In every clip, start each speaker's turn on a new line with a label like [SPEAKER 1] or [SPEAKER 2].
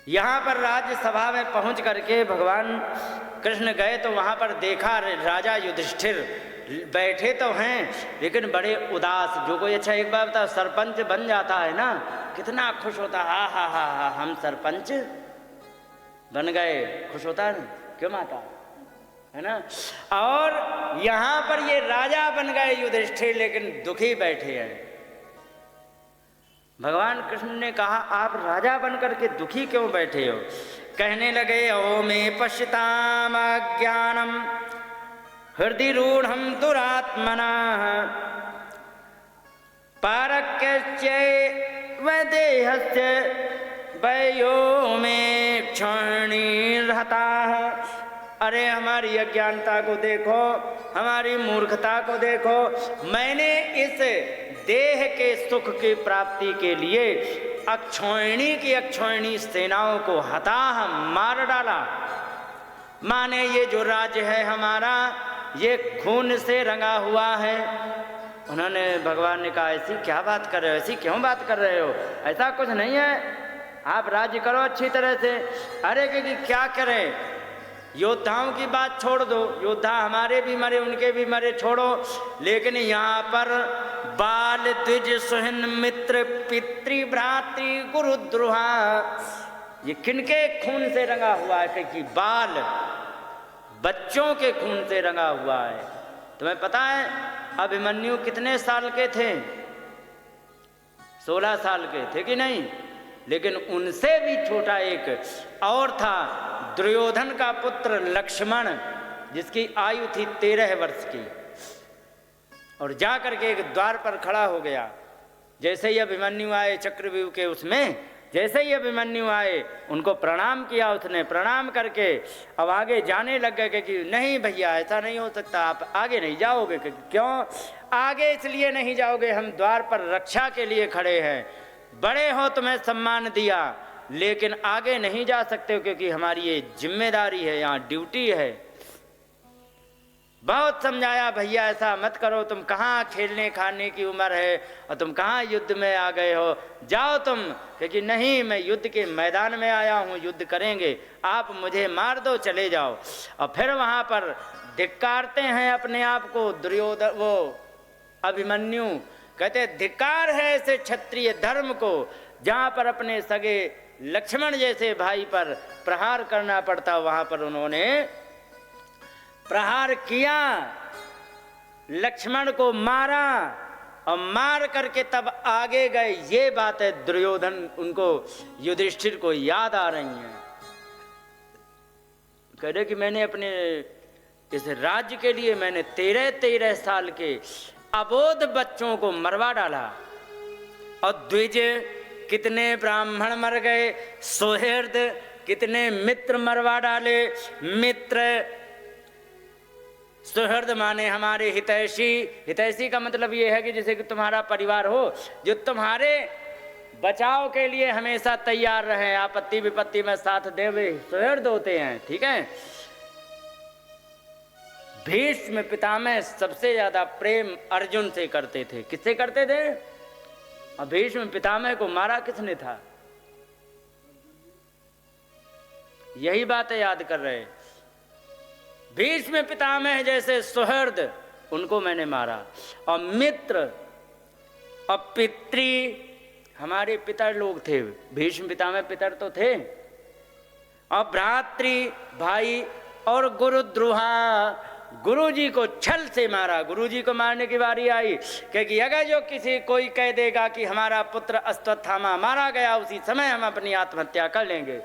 [SPEAKER 1] यहाँ पर राज्यसभा में पहुँच करके भगवान कृष्ण गए तो वहाँ पर देखा राजा युधिष्ठिर बैठे तो हैं लेकिन बड़े उदास। जो कोई अच्छा एक बार बता, सरपंच बन जाता है ना कितना खुश होता है, हा हम सरपंच बन गए, खुश होता है क्यों माता, है ना। और यहाँ पर ये राजा बन गए युधिष्ठिर लेकिन दुखी बैठे हैं। भगवान कृष्ण ने कहा आप राजा बनकर के दुखी क्यों बैठे हो। कहने लगे ओ में पश्यताम ज्ञानम हृदय रूढ़ दुरात्मना पारक्य देहस्य वयो में क्षणी रहता है। अरे हमारी अज्ञानता को देखो, हमारी मूर्खता को देखो। मैंने इस देह के सुख की प्राप्ति के लिए अक्षौहिणी की अक्षौहिणी सेनाओं को हताह मार डाला। माने ये जो राज्य है हमारा ये खून से रंगा हुआ है। उन्होंने भगवान ने कहा ऐसी क्या बात कर रहे हो, ऐसी क्यों बात कर रहे हो, ऐसा कुछ नहीं है, आप राज्य करो अच्छी तरह से। अरे क्योंकि क्या करें, योद्धाओं की बात छोड़ दो, योद्धा हमारे भी मरे उनके भी मरे छोड़ो, लेकिन यहाँ पर बाल द्विज सुहन मित्र पितृ भ्रातृ गुरुद्रोहा ये किनके खून से रंगा हुआ है। कि बाल बच्चों के खून से रंगा हुआ है। तुम्हें पता है अभिमन्यु कितने साल के थे, 16 साल के थे कि नहीं, लेकिन उनसे भी छोटा एक और था दुर्योधन का पुत्र लक्ष्मण जिसकी आयु थी 13 वर्ष की, और जाकर के एक द्वार पर खड़ा हो गया। जैसे ही अभिमन्यु आए चक्रव्यूह के उसमें, जैसे ही अभिमन्यु आए उनको प्रणाम किया उसने, प्रणाम करके अब आगे जाने लग गए कि नहीं भैया ऐसा नहीं हो सकता, आप आगे नहीं जाओगे। क्यों आगे इसलिए नहीं जाओगे, हम द्वार पर रक्षा के लिए खड़े हैं, बड़े हो तुम्हें सम्मान दिया लेकिन आगे नहीं जा सकते हो क्योंकि हमारी ये जिम्मेदारी है, यहाँ ड्यूटी है। बहुत समझाया भैया ऐसा मत करो, तुम कहाँ खेलने खाने की उम्र है और तुम कहाँ युद्ध में आ गए हो, जाओ तुम। क्योंकि नहीं मैं युद्ध के मैदान में आया हूँ, युद्ध करेंगे, आप मुझे मार दो चले जाओ। और फिर वहाँ पर धिक्कारते हैं अपने आप को दुर्योधन, वो अभिमन्यु कहते धिक्कार है ऐसे क्षत्रिय धर्म को जहाँ पर अपने सगे लक्ष्मण जैसे भाई पर प्रहार करना पड़ता, वहाँ पर उन्होंने प्रहार किया, लक्ष्मण को मारा और मार करके तब आगे गए। ये बात है दुर्योधन उनको युधिष्ठिर को याद आ रही है। कह रहे कि मैंने अपने इस राज्य के लिए मैंने 13 साल के अबोध बच्चों को मरवा डाला और द्विज कितने ब्राह्मण मर गए, सुहृद कितने मित्र मरवा डाले। मित्र सुहृद माने हमारे हितैषी, हितैषी का मतलब ये है कि जैसे कि तुम्हारा परिवार हो जो तुम्हारे बचाव के लिए हमेशा तैयार रहे, आपत्ति विपत्ति में साथ दे, वे सुहृद होते हैं। ठीक है। भीष्म पितामह सबसे ज्यादा प्रेम अर्जुन से करते थे। किससे करते थे? और भीष्म पितामह को मारा किसने था? यही बातें याद कर रहे। भीष्म पितामह जैसे सुहृद उनको मैंने मारा, और मित्र और पितृ हमारे पितर लोग थे, भीष्म पितामह पितर तो थे, और भ्रातृ भाई, और गुरुद्रोहा गुरुजी को छल से मारा। गुरुजी को मारने की बारी आई क्योंकि अगर जो किसी कोई कह देगा कि हमारा पुत्र अश्वत्थामा मारा गया उसी समय हम अपनी आत्महत्या कर लेंगे।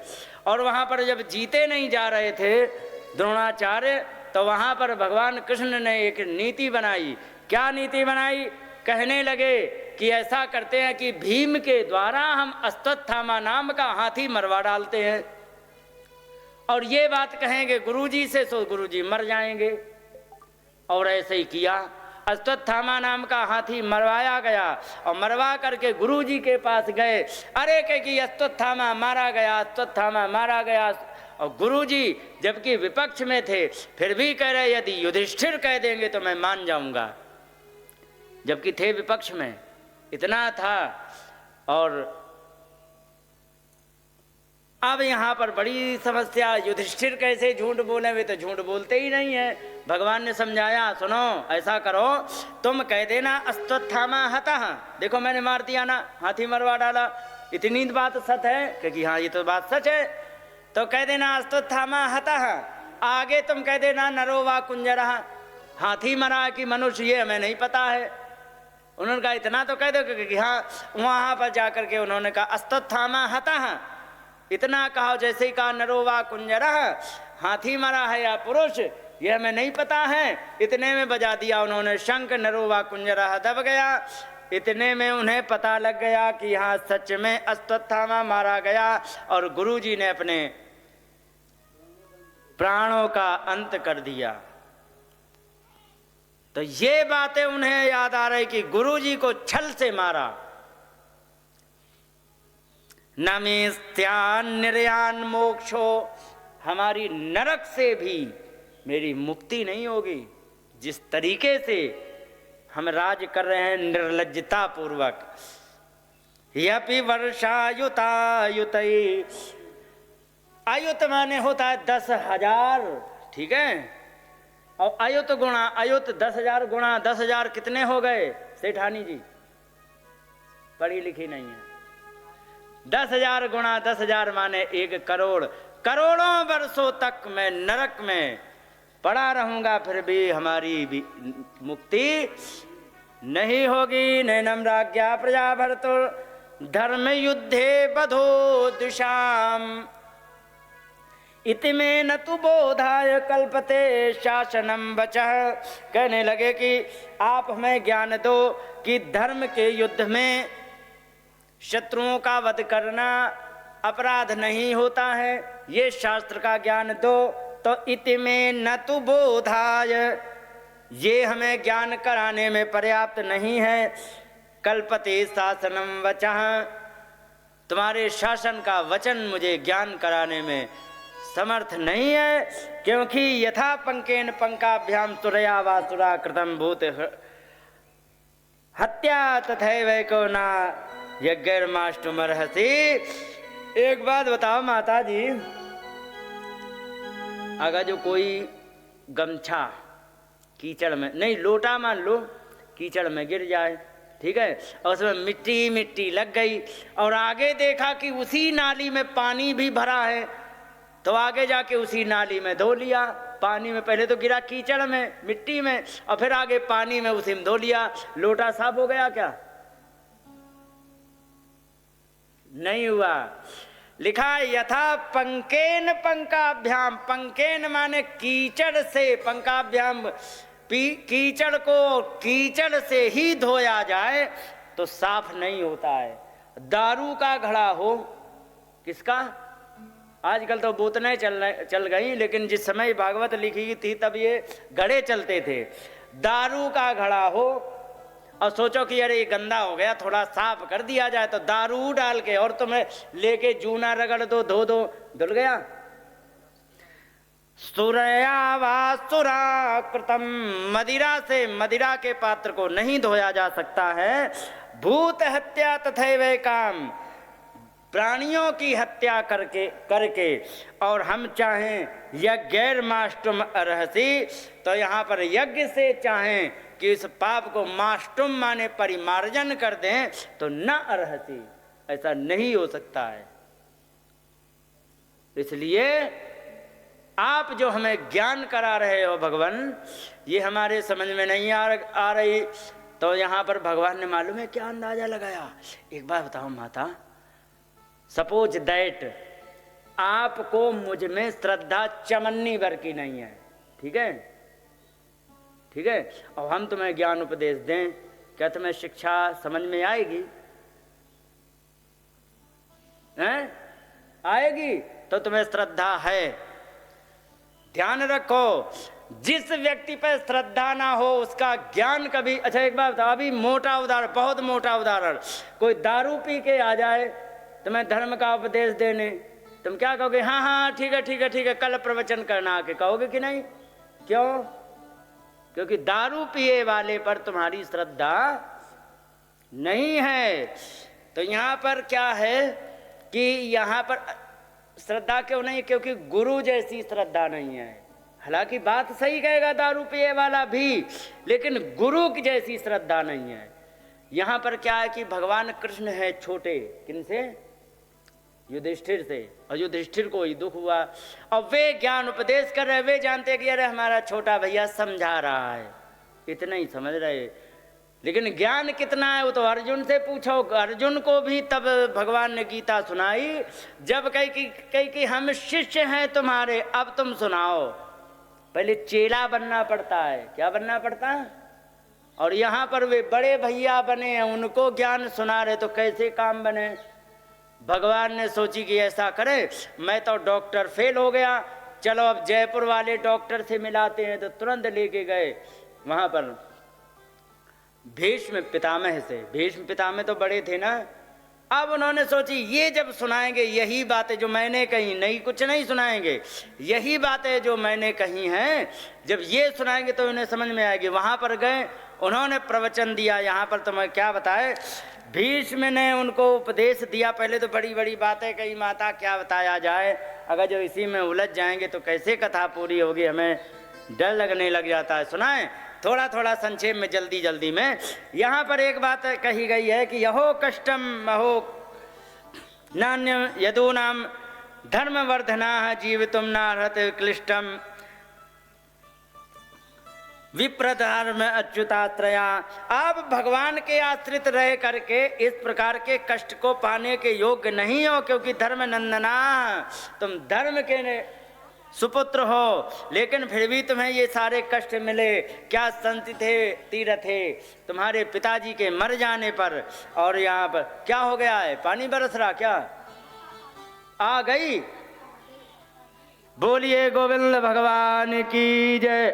[SPEAKER 1] और वहाँ पर जब जीते नहीं जा रहे थे द्रोणाचार्य, तो वहाँ पर भगवान कृष्ण ने एक नीति बनाई। क्या नीति बनाई? कहने लगे कि ऐसा करते हैं कि भीम के द्वारा हम अश्वत्थामा नाम का हाथी मरवा डालते हैं, और ये बात कहेंगे गुरुजी से तो गुरुजी मर जाएंगे। और ऐसे ही किया, अश्वत्थामा नाम का हाथी मरवाया गया, और मरवा करके गुरुजी के पास गए। अरे कह कि अश्वत्थामा मारा गया, अश्वत्थामा मारा गया। और गुरुजी जबकि विपक्ष में थे फिर भी कह रहे यदि युधिष्ठिर कह देंगे तो मैं मान जाऊंगा, जबकि थे विपक्ष में। इतना था। और अब यहाँ पर बड़ी समस्या, युधिष्ठिर कैसे झूठ बोले, वे तो झूठ बोलते ही नहीं है। भगवान ने समझाया, सुनो ऐसा करो, तुम कह देना अश्वत्थामा हतः, देखो मैंने मार दिया ना, हाथी मरवा डाला, इतनी बात सच है, क्योंकि हाँ ये तो बात सच है, तो कह देना अश्वत्थामा हतः। आगे तुम कह देना नरो वा कुंजरः, हाथी मरा कि मनुष्य ये हमें नहीं पता है। उन्होंने कहा इतना तो कह दो, क्योंकि हाँ वहाँ पर जाकर के उन्होंने कहा अश्वत्थामा हतः, इतना कहा जैसे ही कहा नरो वा कुंजरः, हाथी मरा है या पुरुष यह हमें नहीं पता है। इतने में बजा दिया उन्होंने शंख, नरो वा कुंजरः दब गया। इतने में उन्हें पता लग गया कि यहाँ सच में अश्वत्थामा मारा गया और गुरुजी ने अपने प्राणों का अंत कर दिया। तो ये बातें उन्हें याद आ रही कि गुरुजी को छल से मारा। नमेस्त्यान निर्यान मोक्षो, हमारी नरक से भी मेरी मुक्ति नहीं होगी। जिस तरीके से हम राज कर रहे हैं निर्लज्जता पूर्वक, यपि वर्षायुतायुत, आयुत माने होता है 10,000, ठीक है, और अयुत गुणा, अयुत 10,000 गुणा 10,000 कितने हो गए सेठानी जी, पढ़ी लिखी नहीं है। 10,000 गुणा 10,000 माने 1 करोड़। करोड़ों वर्षों तक मैं नरक में पड़ा रहूंगा, फिर भी हमारी भी मुक्ति नहीं होगी। नैनम राज्ञा प्रजा भर्तु धर्म युद्धे बधो दिशाम, इतिमे न तु बोधाय कल्पते शासनम वचः। कहने लगे कि आप हमें ज्ञान दो कि धर्म के युद्ध में शत्रुओं का वध करना अपराध नहीं होता है, ये शास्त्र का ज्ञान दो। तो इतिमे न तु बोधाय, ये हमें ज्ञान कराने में पर्याप्त नहीं है। कल्पते शासनम वचः, तुम्हारे शासन का वचन मुझे ज्ञान कराने में समर्थ नहीं है, क्योंकि यथा पंकेन पंकाभ्याम तुरया वासुरा कृतम भूत हत्या तथैवैको न यज्ञर्माष्टुमर्हसि। एक बात बताओ माता जी, अगर जो कोई गमछा कीचड़ में, नहीं लोटा मान लो, कीचड़ में गिर जाए, ठीक है, और उसमें मिट्टी मिट्टी लग गई, और आगे देखा कि उसी नाली में पानी भी भरा है, तो आगे जाके उसी नाली में धो लिया। पानी में पहले तो गिरा कीचड़ में मिट्टी में, और फिर आगे पानी में उसी में धो लिया, लोटा साफ हो गया क्या? नहीं हुआ। लिखा है यथा पंकेन पंकाभ्याम, पंकेन माने कीचड़ से, पंकाभ्याम कीचड़ को कीचड़ से ही धोया जाए तो साफ नहीं होता है। दारू का घड़ा हो, किसका, आजकल तो बोतलें चल गई, लेकिन जिस समय भागवत लिखी थी तब ये घड़े चलते थे। दारू का घड़ा हो और सोचो कि अरे ये गंदा हो गया, थोड़ा साफ कर दिया जाए, तो दारू डाल के और तुम्हें लेके जूना रगड़ दो, धो दो, धुल गया। सुरया वा सुरा कृतम, मदिरा से मदिरा के पात्र को नहीं धोया जा सकता है। भूत हत्या तथैव काम, प्राणियों की हत्या करके और हम चाहें यज्ञैर माष्टुम अर्हसि, तो यहाँ पर यज्ञ से चाहें कि इस पाप को माष्टुम माने परिमार्जन कर दें, तो न अर्हसि, ऐसा नहीं हो सकता है। इसलिए आप जो हमें ज्ञान करा रहे हो भगवान, ये हमारे समझ में नहीं आ रही। तो यहाँ पर भगवान ने मालूम है क्या अंदाजा लगाया। एक बार बताओ माता, सपोज दैट आपको मुझ में श्रद्धा चमन्नी भर की नहीं है, ठीक है, ठीक है, और हम तुम्हें ज्ञान उपदेश दें, क्या तुम्हें शिक्षा समझ में आएगी? हैं? आएगी तो तुम्हें श्रद्धा है। ध्यान रखो, जिस व्यक्ति पर श्रद्धा ना हो उसका ज्ञान कभी, अच्छा एक बात बताओ, अभी मोटा उदाहरण, बहुत मोटा उदाहरण, कोई दारू पी के आ जाए तुम्हें धर्म का उपदेश देने, तुम क्या कहोगे? हाँ हाँ ठीक है ठीक है ठीक है, कल प्रवचन करना आके कहोगे कि नहीं? क्यों? क्योंकि दारू पिए वाले पर तुम्हारी श्रद्धा नहीं है। तो यहाँ पर क्या है कि यहाँ पर श्रद्धा क्यों नहीं? क्योंकि गुरु जैसी श्रद्धा नहीं है। हालांकि बात सही कहेगा दारू पिए वाला भी, लेकिन गुरु की जैसी श्रद्धा नहीं है। यहाँ पर क्या है कि भगवान कृष्ण है छोटे, किनसे? युधिष्ठिर से। और युधिष्ठिर को ही दुख हुआ और वे ज्ञान उपदेश कर रहे, वे जानते कि अरे हमारा छोटा भैया समझा रहा है, इतना ही समझ रहे। लेकिन ज्ञान कितना है वो तो अर्जुन से पूछो। अर्जुन को भी तब भगवान ने गीता सुनाई जब कही कि हम शिष्य हैं तुम्हारे, अब तुम सुनाओ। पहले चेला बनना पड़ता है। क्या बनना पड़ता है? और यहाँ पर वे बड़े भैया बने हैं, उनको ज्ञान सुना रहे, तो कैसे काम बने? भगवान ने सोची कि ऐसा करे, मैं तो डॉक्टर फेल हो गया, चलो अब जयपुर वाले डॉक्टर से मिलाते हैं। तो तुरंत लेके गए वहाँ पर भीष्म पितामह से। भीष्म पितामह तो बड़े थे ना। अब उन्होंने सोची ये जब सुनाएंगे यही बातें जो मैंने कही, नहीं कुछ नहीं सुनाएंगे, यही बातें जो मैंने कही हैं जब ये सुनाएंगे तो इन्हें समझ में आएगी। वहाँ पर गए, उन्होंने प्रवचन दिया। यहाँ पर तो मैं क्या बताए, भीष्म ने उनको उपदेश दिया। पहले तो बड़ी बड़ी बातें कही, माता क्या बताया जाए, अगर जो इसी में उलझ जाएंगे तो कैसे कथा पूरी होगी, हमें डर लगने लग जाता है। सुनाएं थोड़ा थोड़ा संक्षेप में, जल्दी जल्दी में। यहाँ पर एक बात कही गई है कि यहो कष्टम महो नान्य यदूनाम धर्मवर्धना जीवितुम नार्हत क्लिष्टम विप्रधर्म अच्युतात्रया। आप भगवान के आश्रित रह करके इस प्रकार के कष्ट को पाने के योग्य नहीं हो, क्योंकि धर्म नंदना, तुम धर्म के सुपुत्र हो, लेकिन फिर भी तुम्हें ये सारे कष्ट मिले। क्या संति थे तीरथ थे तुम्हारे पिताजी के मर जाने पर। और यहाँ पर क्या हो गया है, पानी बरस रहा, क्या आ गई? बोलिए गोविंद भगवान की जय।